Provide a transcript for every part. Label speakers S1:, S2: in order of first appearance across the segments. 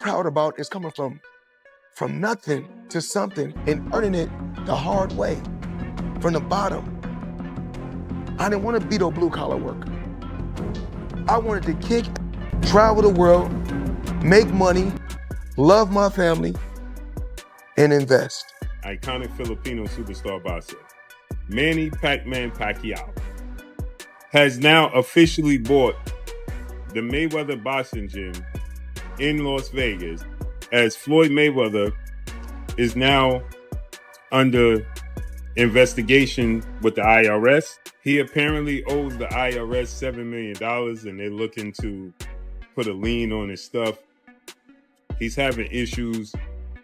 S1: proud about is coming from nothing to something and earning it the hard way, from the bottom. I didn't want to be no blue collar worker. I wanted to kick, travel the world, make money, love my family, and invest.
S2: Iconic Filipino superstar boxer, Manny Pacquiao, has now officially bought the Mayweather boxing gym in Las Vegas, as Floyd Mayweather is now under investigation with the IRS. He apparently owes the IRS $7 million and they're looking to put a lien on his stuff. He's having issues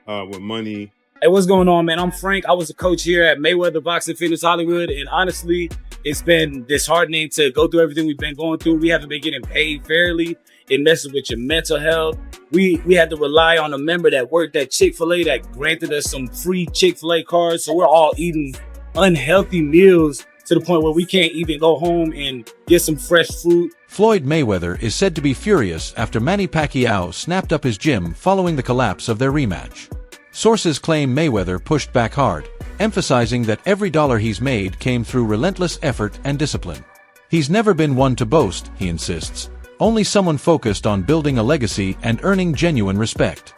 S2: with money.
S3: Hey, what's going on, man? I'm Frank. I was a coach here at Mayweather Boxing Fitness Hollywood, and honestly, it's been disheartening to go through everything we've been going through. We haven't been getting paid fairly. It messes with your mental health. We had to rely on a member that worked at Chick-fil-A that granted us some free Chick-fil-A cards, so we're all eating unhealthy meals to the point where we can't even go home and get some fresh fruit.
S4: Floyd Mayweather is said to be furious after Manny Pacquiao snapped up his gym following the collapse of their rematch. Sources claim Mayweather pushed back hard, emphasizing that every dollar he's made came through relentless effort and discipline. He's never been one to boast, he insists, only someone focused on building a legacy and earning genuine respect.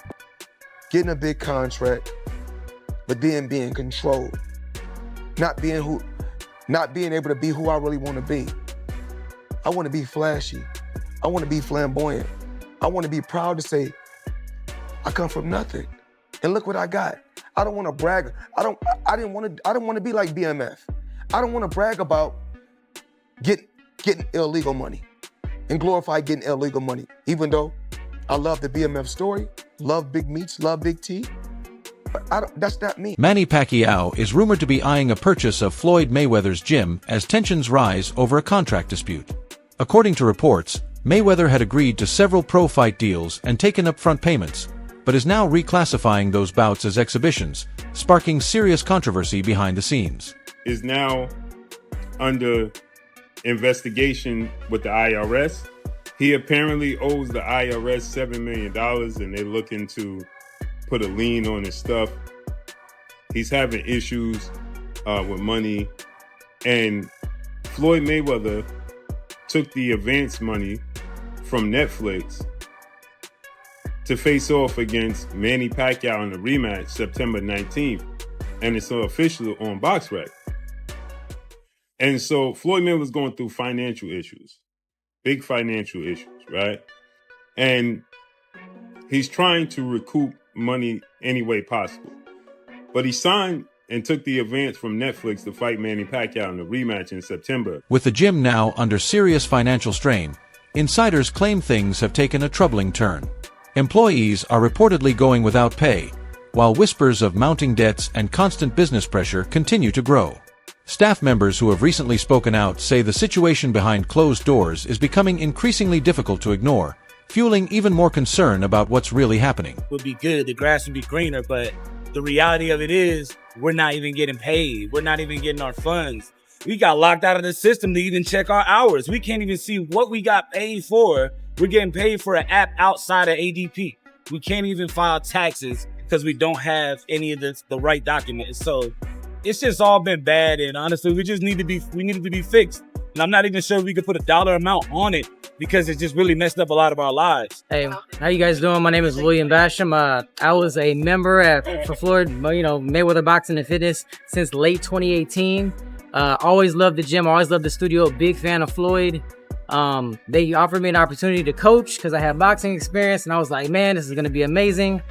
S1: Getting a big contract, but then being controlled. Not being able to be who I really want to be. I want to be flashy. I want to be flamboyant. I want to be proud to say, I come from nothing. And look what I got. I don't want to brag. I don't want to be like BMF. I don't want to brag about getting illegal money and glorify getting illegal money. Even though I love the BMF story, love Big Meats, love Big T, but that's not me.
S4: Manny Pacquiao is rumored to be eyeing a purchase of Floyd Mayweather's gym as tensions rise over a contract dispute. According to reports, Mayweather had agreed to several pro-fight deals and taken upfront payments, but is now reclassifying those bouts as exhibitions, sparking serious controversy behind the scenes.
S2: Is now under investigation with the IRS. He apparently owes the IRS $7 million and they're looking to put a lien on his stuff. He's having issues with money. And Floyd Mayweather took the advance money from Netflix to face off against Manny Pacquiao in the rematch September 19th. And it's official on BoxRec. And so Floyd Mayweather's going through financial issues, big financial issues, right? And he's trying to recoup money any way possible. But he signed and took the advance from Netflix to fight Manny Pacquiao in the rematch in September.
S4: With the gym now under serious financial strain, insiders claim things have taken a troubling turn. Employees are reportedly going without pay, while whispers of mounting debts and constant business pressure continue to grow. Staff members who have recently spoken out say the situation behind closed doors is becoming increasingly difficult to ignore, fueling even more concern about what's really happening.
S3: It would be good, the grass would be greener, but the reality of it is we're not even getting paid. We're not even getting our funds. We got locked out of the system to even check our hours. We can't even see what we got paid for. We're getting paid for an app outside of ADP. We can't even file taxes because we don't have any of the right documents. So it's just all been bad, and honestly, we need it to be fixed. And I'm not even sure we could put a dollar amount on it because it just really messed up a lot of our lives.
S5: Hey, how you guys doing? My name is William Basham. I was a member for Floyd, Mayweather Boxing and Fitness since late 2018. Always loved the gym, always loved the studio. Big fan of Floyd. They offered me an opportunity to coach because I have boxing experience, and I was like, man, this is going to be amazing.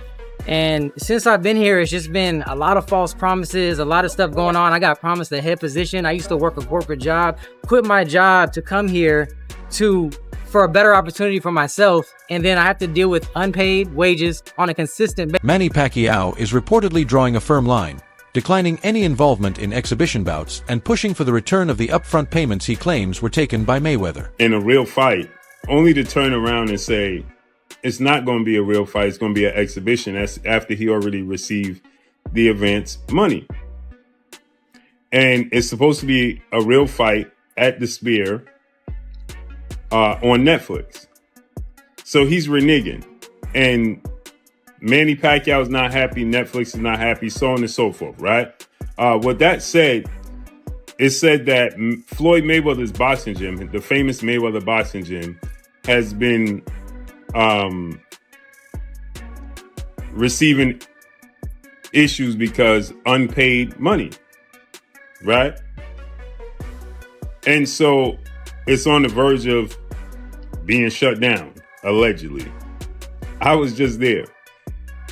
S5: And since I've been here, it's just been a lot of false promises, a lot of stuff going on. I got promised a head position. I used to work a corporate job, quit my job to come here for a better opportunity for myself, and then I have to deal with unpaid wages on a consistent basis.
S4: Manny Pacquiao is reportedly drawing a firm line, declining any involvement in exhibition bouts and pushing for the return of the upfront payments he claims were taken by Mayweather.
S2: In a real fight, only to turn around and say, it's not going to be a real fight, it's going to be an exhibition. That's after he already received the advance money. And it's supposed to be a real fight at the Sphere on Netflix. So he's reneging. And Manny Pacquiao is not happy, Netflix is not happy, so on and so forth, right? With that said, it said that Floyd Mayweather's boxing gym, the famous Mayweather boxing gym, has been receiving issues because unpaid money, right? And so it's on the verge of being shut down, allegedly. I was just there.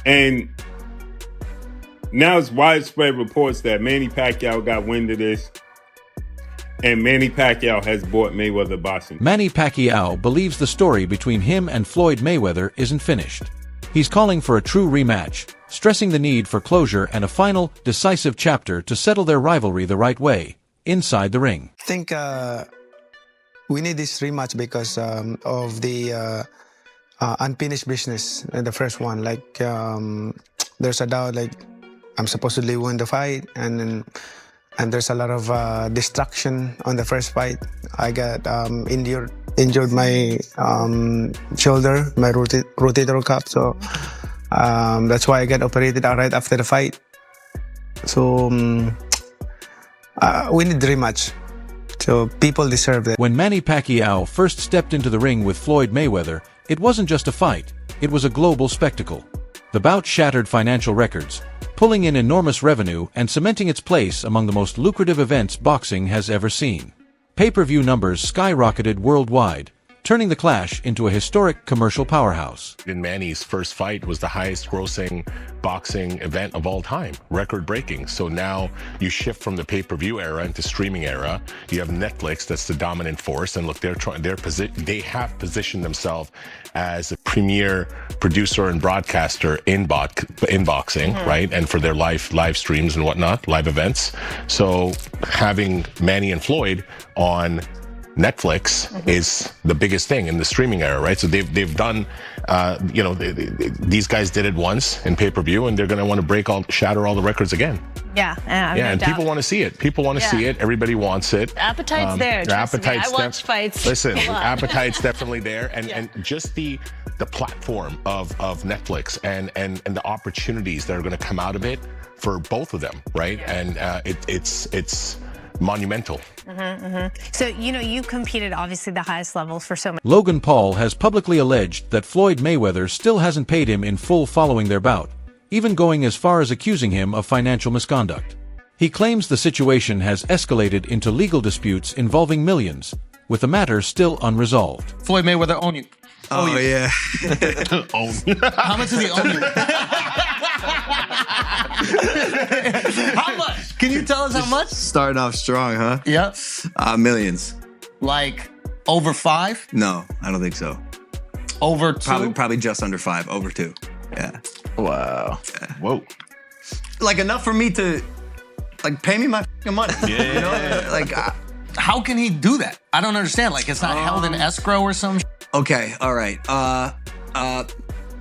S2: And now it's widespread reports that Manny Pacquiao got wind of this, and Manny Pacquiao has bought Mayweather boxing.
S4: Manny Pacquiao believes the story between him and Floyd Mayweather isn't finished. He's calling for a true rematch, stressing the need for closure and a final, decisive chapter to settle their rivalry the right way, inside the ring.
S6: I think we need this rematch because of the unfinished business in the first one. Like, there's a doubt, like, I'm supposedly win the fight, and there's a lot of distraction on the first fight. I got injured my shoulder, my rotator cuff, so that's why I got operated right after the fight. So we need the rematch. So people deserve it.
S4: When Manny Pacquiao first stepped into the ring with Floyd Mayweather, it wasn't just a fight, it was a global spectacle. The bout shattered financial records, pulling in enormous revenue and cementing its place among the most lucrative events boxing has ever seen. Pay-per-view numbers skyrocketed worldwide, turning the clash into a historic commercial powerhouse.
S7: In Manny's first fight was the highest grossing boxing event of all time, record-breaking. So now you shift from the pay-per-view era into streaming era. You have Netflix that's the dominant force, and look, they have positioned themselves as a premier producer and broadcaster in boxing, right? And for their live streams and whatnot, live events. So having Manny and Floyd on Netflix is the biggest thing in the streaming era, right? So they've done, these guys did it once in pay-per-view, and they're going to want to shatter all the records again.
S8: Yeah,
S7: and people want to see it. People want to see it. Everybody wants it.
S8: Appetite's there. Trust me. I watch fights.
S7: Listen, appetite's definitely there, and just the platform of Netflix and the opportunities that are going to come out of it for both of them, right? And it's monumental.
S8: So, you competed obviously the highest levels for so many.
S4: Logan Paul has publicly alleged that Floyd Mayweather still hasn't paid him in full following their bout, even going as far as accusing him of financial misconduct. He claims the situation has escalated into legal disputes involving millions, with the matter still unresolved.
S9: Floyd Mayweather own you.
S10: Oh, yeah.
S9: How much does he own you? How much? Can you tell us how much?
S10: Starting off strong, huh?
S9: Yep.
S10: Millions.
S9: Like over 5?
S10: No, I don't think so.
S9: Over 2?
S10: Probably just under 5. Over 2. Yeah.
S9: Wow.
S10: Yeah.
S9: Whoa.
S10: Like enough for me to, pay me my fucking money.
S9: Yeah. How can he do that? I don't understand. Like, it's not held in escrow or some shit?
S10: Okay, all right.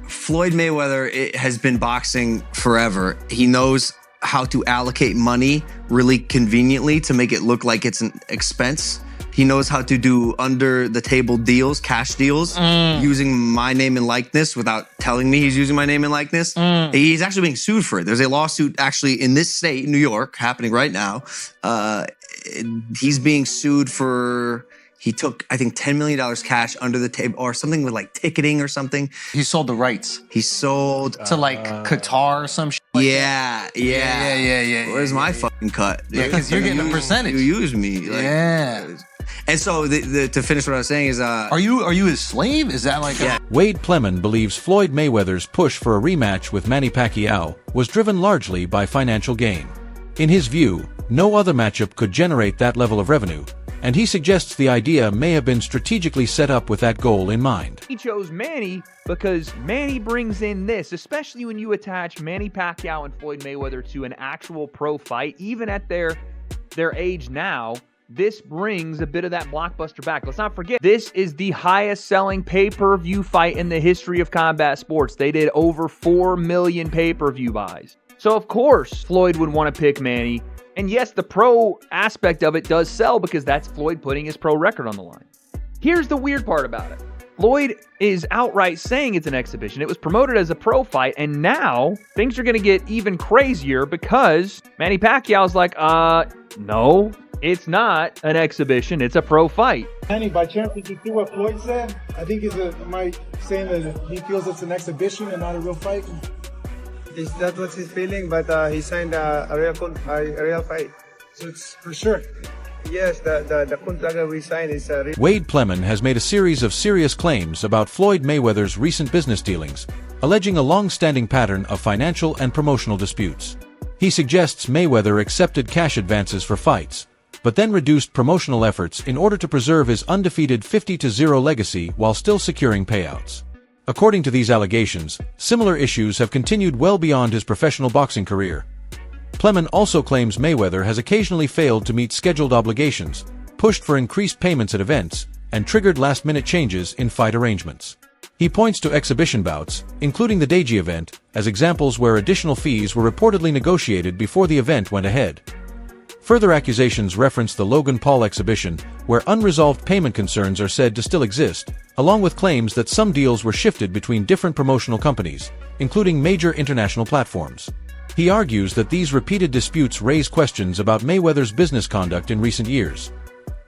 S10: Floyd Mayweather has been boxing forever. He knows how to allocate money really conveniently to make it look like it's an expense. He knows how to do under-the-table deals, cash deals, using my name and likeness without telling me he's using my name and likeness. He's actually being sued for it. There's a lawsuit actually in this state, New York, happening right now. He's being sued for... He took, I think, $10 million cash under the table or something with ticketing or something.
S9: He sold the rights.
S10: He sold...
S9: To Qatar or some shit like that?
S10: Yeah. Where's my fucking cut?
S9: Yeah, because you're getting a percentage.
S10: You use me. And so to finish what I was saying is...
S9: Are you his slave? Is that
S10: Yeah.
S4: Wade Plemon believes Floyd Mayweather's push for a rematch with Manny Pacquiao was driven largely by financial gain. In his view, no other matchup could generate that level of revenue, and he suggests the idea may have been strategically set up with that goal in mind.
S11: He chose Manny because Manny brings in this, especially when you attach Manny Pacquiao and Floyd Mayweather to an actual pro fight, even at their age now. This brings a bit of that blockbuster back. Let's not forget, this is the highest selling pay-per-view fight in the history of combat sports. They did over 4 million pay-per-view buys. So of course, Floyd would want to pick Manny. And yes, the pro aspect of it does sell because that's Floyd putting his pro record on the line. Here's the weird part about it. Floyd is outright saying it's an exhibition. It was promoted as a pro fight, and now things are going to get even crazier because Manny Pacquiao's like, no, it's not an exhibition. It's a pro fight.
S12: Manny, by chance, did you see what Floyd said? I think am I saying that he feels it's an exhibition and not a real fight?
S6: Is that what he's feeling? But he signed a real fight.
S12: So it's for sure.
S6: Yes, the contract we signed is a real.
S4: Wade Plemon has made a series of serious claims about Floyd Mayweather's recent business dealings, alleging a long-standing pattern of financial and promotional disputes. He suggests Mayweather accepted cash advances for fights, but then reduced promotional efforts in order to preserve his undefeated 50-0 legacy while still securing payouts. According to these allegations, similar issues have continued well beyond his professional boxing career. Plemon also claims Mayweather has occasionally failed to meet scheduled obligations, pushed for increased payments at events, and triggered last-minute changes in fight arrangements. He points to exhibition bouts, including the Deji event, as examples where additional fees were reportedly negotiated before the event went ahead. Further accusations reference the Logan Paul exhibition, where unresolved payment concerns are said to still exist, along with claims that some deals were shifted between different promotional companies, including major international platforms. He argues that these repeated disputes raise questions about Mayweather's business conduct in recent years.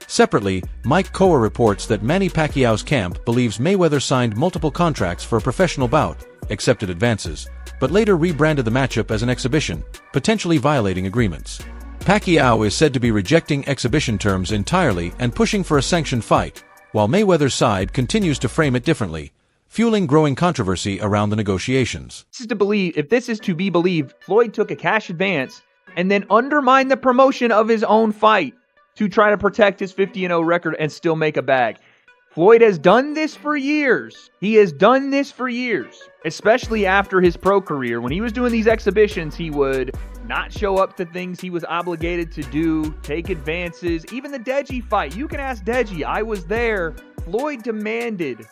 S4: Separately, Mike Koa reports that Manny Pacquiao's camp believes Mayweather signed multiple contracts for a professional bout, accepted advances, but later rebranded the matchup as an exhibition, potentially violating agreements. Pacquiao is said to be rejecting exhibition terms entirely and pushing for a sanctioned fight, while Mayweather's side continues to frame it differently, fueling growing controversy around the negotiations.
S11: If this is to be believed, Floyd took a cash advance and then undermined the promotion of his own fight to try to protect his 50-0 record and still make a bag. Floyd has done this for years. He has done this for years, especially after his pro career. When he was doing these exhibitions, he would not show up to things he was obligated to do, take advances. Even the Deji fight, you can ask Deji, I was there. Floyd demanded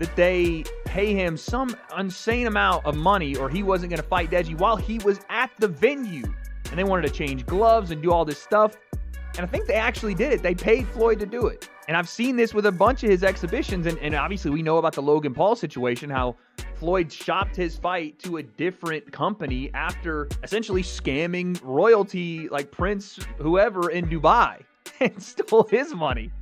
S11: that they pay him some insane amount of money or he wasn't going to fight Deji while he was at the venue. And they wanted to change gloves and do all this stuff. And I think they actually did it. They paid Floyd to do it. And I've seen this with a bunch of his exhibitions. And obviously we know about the Logan Paul situation, how Floyd shopped his fight to a different company after essentially scamming royalty like Prince whoever in Dubai and stole his money.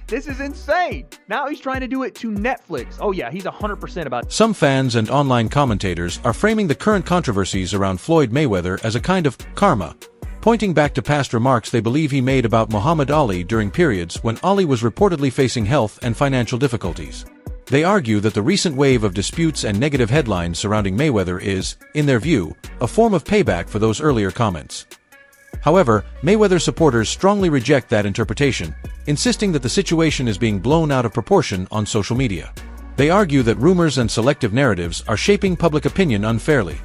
S11: This is insane. Now he's trying to do it to Netflix. Oh yeah, he's 100% about it.
S4: Some fans and online commentators are framing the current controversies around Floyd Mayweather as a kind of karma, pointing back to past remarks they believe he made about Muhammad Ali during periods when Ali was reportedly facing health and financial difficulties. They argue that the recent wave of disputes and negative headlines surrounding Mayweather is, in their view, a form of payback for those earlier comments. However, Mayweather supporters strongly reject that interpretation, insisting that the situation is being blown out of proportion on social media. They argue that rumors and selective narratives are shaping public opinion unfairly.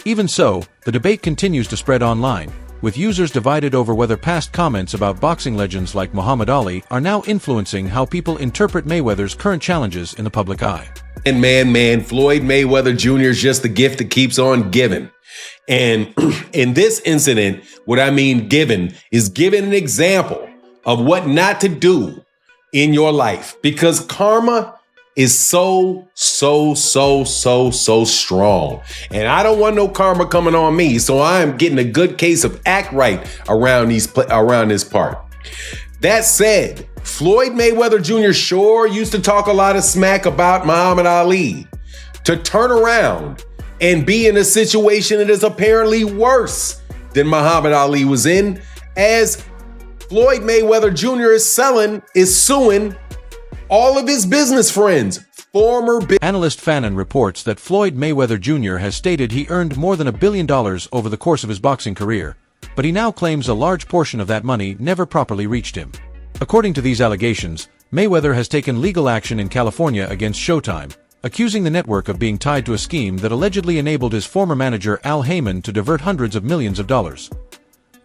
S4: Even so, the debate continues to spread online, with users divided over whether past comments about boxing legends like Muhammad Ali are now influencing how people interpret Mayweather's current challenges in the public eye.
S13: And man, Floyd Mayweather Jr. is just the gift that keeps on giving. And in this incident, what I mean giving is giving an example of what not to do in your life, because karma is so strong. And I don't want no karma coming on me. So I am getting a good case of act right around this part. That said, Floyd Mayweather Jr. sure used to talk a lot of smack about Muhammad Ali. To turn around and be in a situation that is apparently worse than Muhammad Ali was in, as Floyd Mayweather Jr. is suing all of his business friends.
S4: Analyst Fannin reports that Floyd Mayweather Jr. has stated he earned more than $1 billion over the course of his boxing career, but he now claims a large portion of that money never properly reached him. According to these allegations, Mayweather has taken legal action in California against Showtime, accusing the network of being tied to a scheme that allegedly enabled his former manager Al Heyman to divert hundreds of millions of dollars.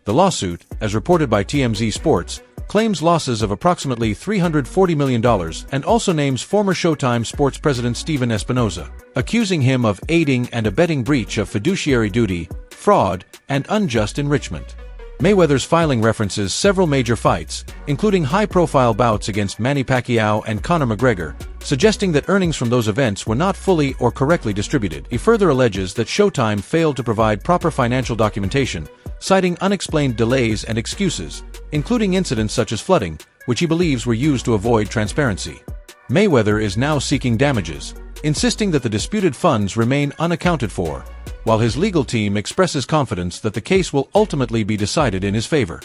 S4: The lawsuit, as reported by TMZ Sports, claims losses of approximately $340 million and also names former Showtime sports president Steven Espinoza, accusing him of aiding and abetting breach of fiduciary duty, fraud, and unjust enrichment. Mayweather's filing references several major fights, including high-profile bouts against Manny Pacquiao and Conor McGregor, suggesting that earnings from those events were not fully or correctly distributed. He further alleges that Showtime failed to provide proper financial documentation, citing unexplained delays and excuses, including incidents such as flooding, which he believes were used to avoid transparency. Mayweather is now seeking damages, insisting that the disputed funds remain unaccounted for, while his legal team expresses confidence that the case will ultimately be decided in his favor.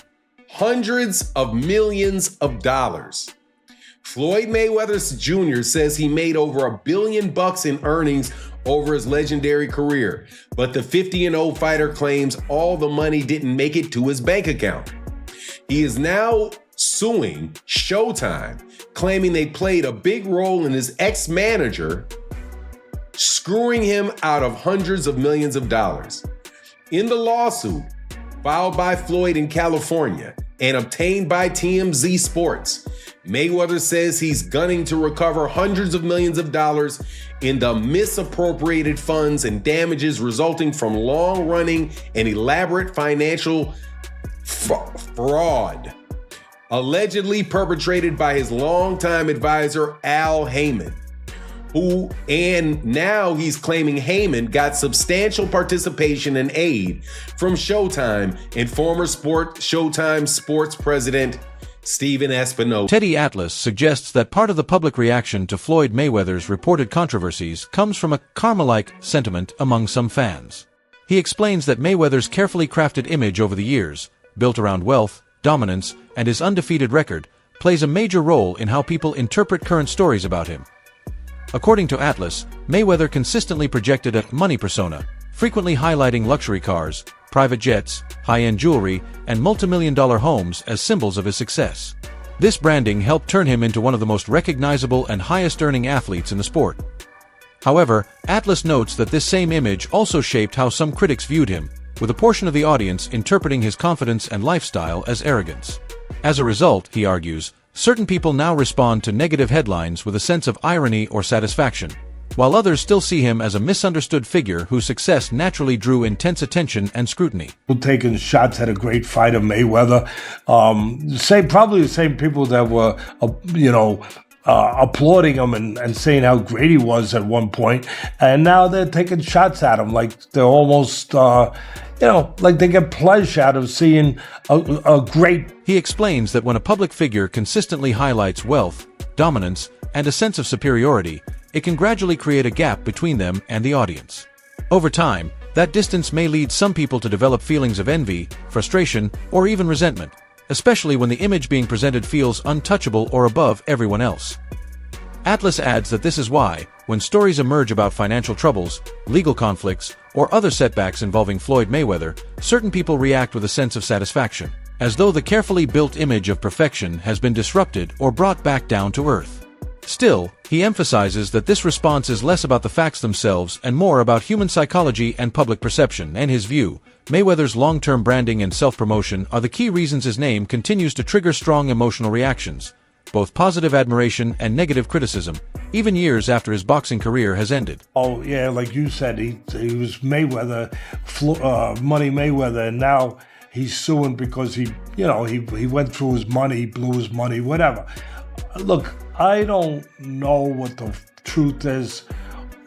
S13: Hundreds of millions of dollars. Floyd Mayweather Jr. says he made over $1 billion in earnings over his legendary career, but the 50-0 fighter claims all the money didn't make it to his bank account. He is now suing Showtime, claiming they played a big role in his ex-manager screwing him out of hundreds of millions of dollars. In the lawsuit, filed by Floyd in California and obtained by TMZ Sports, Mayweather says he's gunning to recover hundreds of millions of dollars in the misappropriated funds and damages resulting from long-running and elaborate financial fraud, allegedly perpetrated by his longtime advisor, Al Heyman, and now he's claiming Heyman got substantial participation and aid from Showtime and former Showtime sports president Stephen Espinosa.
S4: Teddy Atlas suggests that part of the public reaction to Floyd Mayweather's reported controversies comes from a karma-like sentiment among some fans. He explains that Mayweather's carefully crafted image over the years, built around wealth, dominance, and his undefeated record, plays a major role in how people interpret current stories about him. According to Atlas, Mayweather consistently projected a money persona, frequently highlighting luxury cars, private jets, high-end jewelry, and multimillion-dollar homes as symbols of his success. This branding helped turn him into one of the most recognizable and highest-earning athletes in the sport. However, Atlas notes that this same image also shaped how some critics viewed him, with a portion of the audience interpreting his confidence and lifestyle as arrogance. As a result, he argues, certain people now respond to negative headlines with a sense of irony or satisfaction, while others still see him as a misunderstood figure whose success naturally drew intense attention and scrutiny.
S14: Taking shots at a great fighter, Mayweather, probably the same people that were, applauding him and saying how great he was at one point, and now they're taking shots at him like they're almost, like they get pleasure out of seeing a great.
S4: He explains that when a public figure consistently highlights wealth, dominance, and a sense of superiority, it can gradually create a gap between them and the audience. Over time, that distance may lead some people to develop feelings of envy, frustration, or even resentment, especially when the image being presented feels untouchable or above everyone else. Atlas adds that this is why, when stories emerge about financial troubles, legal conflicts, or other setbacks involving Floyd Mayweather, certain people react with a sense of satisfaction, as though the carefully built image of perfection has been disrupted or brought back down to earth. Still, he emphasizes that this response is less about the facts themselves and more about human psychology and public perception. In his view, Mayweather's long-term branding and self-promotion are the key reasons his name continues to trigger strong emotional reactions, both positive admiration and negative criticism, even years after his boxing career has ended.
S14: Oh yeah, like you said, he was Mayweather, Money Mayweather, and now he's suing because he went through his money, he blew his money, whatever. Look, I don't know what the truth is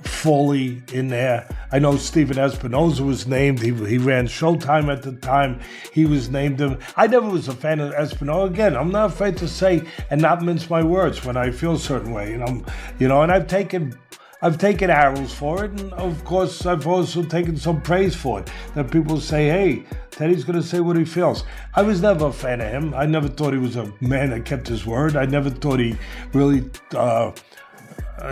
S14: fully in there. I know Stephen Espinosa was named. He ran Showtime at the time. He was named him. I never was a fan of Espinosa. Again, I'm not afraid to say and not mince my words when I feel a certain way. And I've taken arrows for it, and of course I've also taken some praise for it. That people say, hey, Teddy's going to say what he feels. I was never a fan of him. I never thought he was a man that kept his word. I never thought he really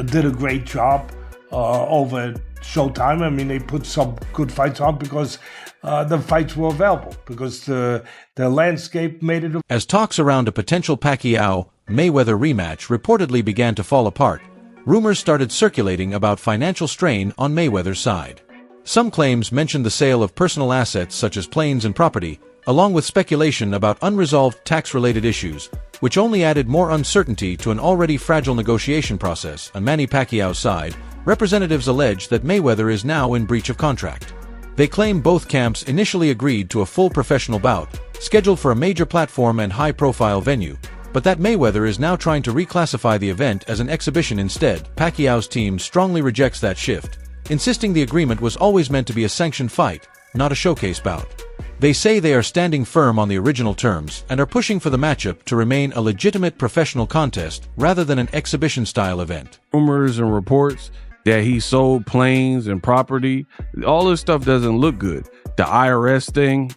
S14: did a great job over at Showtime. I mean, they put some good fights on because the fights were available, because the landscape made it.
S4: As talks around a potential Pacquiao-Mayweather rematch reportedly began to fall apart, rumors started circulating about financial strain on Mayweather's side. Some claims mentioned the sale of personal assets such as planes and property, along with speculation about unresolved tax-related issues, which only added more uncertainty to an already fragile negotiation process. On Manny Pacquiao's side, representatives allege that Mayweather is now in breach of contract. They claim both camps initially agreed to a full professional bout, scheduled for a major platform and high-profile venue, but that Mayweather is now trying to reclassify the event as an exhibition instead. Pacquiao's team strongly rejects that shift, insisting the agreement was always meant to be a sanctioned fight, not a showcase bout. They say they are standing firm on the original terms and are pushing for the matchup to remain a legitimate professional contest rather than an exhibition-style event.
S15: Rumors and reports that he sold planes and property, all this stuff doesn't look good. The IRS thing,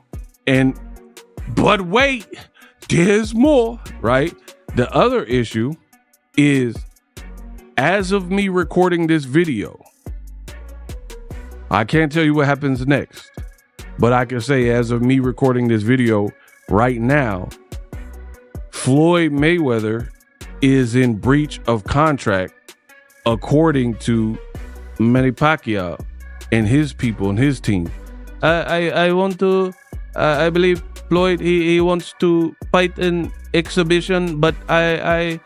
S15: but wait, there's more, right? The other issue is, as of me recording this video, I can't tell you what happens next, but I can say as of me recording this video right now, Floyd Mayweather is in breach of contract according to Manny Pacquiao and his people and his team. I believe Floyd, he wants to fight an exhibition, but right?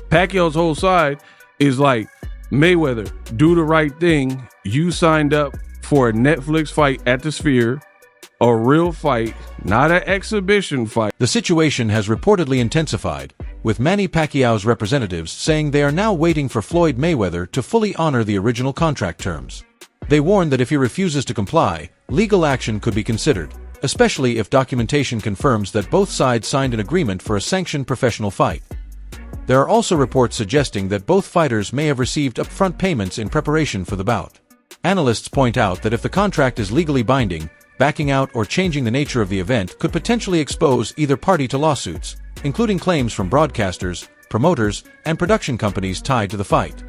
S15: Pacquiao's whole side is like, Mayweather, do the right thing. You signed up for a Netflix fight at the Sphere, a real fight, not an exhibition fight.
S4: The situation has reportedly intensified, with Manny Pacquiao's representatives saying they are now waiting for Floyd Mayweather to fully honor the original contract terms. They warn that if he refuses to comply, legal action could be considered, especially if documentation confirms that both sides signed an agreement for a sanctioned professional fight. There are also reports suggesting that both fighters may have received upfront payments in preparation for the bout. Analysts point out that if the contract is legally binding, backing out or changing the nature of the event could potentially expose either party to lawsuits, including claims from broadcasters, promoters, and production companies tied to the fight.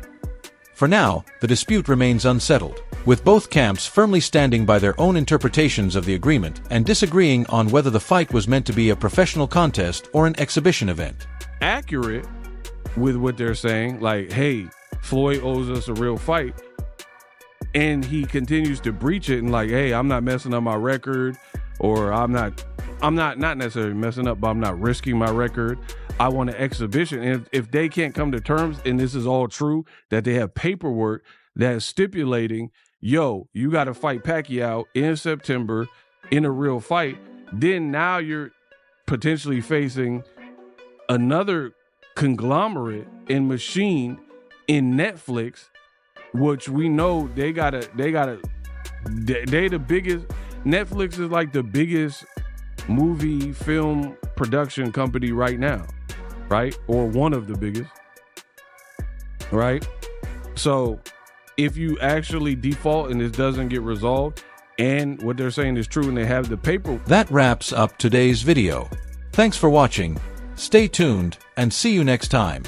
S4: For now, the dispute remains unsettled, with both camps firmly standing by their own interpretations of the agreement and disagreeing on whether the fight was meant to be a professional contest or an exhibition event.
S15: Accurate with what they're saying, like, hey, Floyd owes us a real fight, and he continues to breach it and like, hey, I'm not messing up my record, or I'm not necessarily messing up, but I'm not risking my record. I want an exhibition. And if they can't come to terms, and this is all true, that they have paperwork that's stipulating, yo, you got to fight Pacquiao in September in a real fight, then now you're potentially facing another conglomerate and machine in Netflix, which we know they the biggest. Netflix is like the biggest movie film production company right now, right? Or one of the biggest, right? So if you actually default and this doesn't get resolved, and what they're saying is true and they have the paper.
S4: That wraps up today's video. Thanks for watching. Stay tuned and see you next time.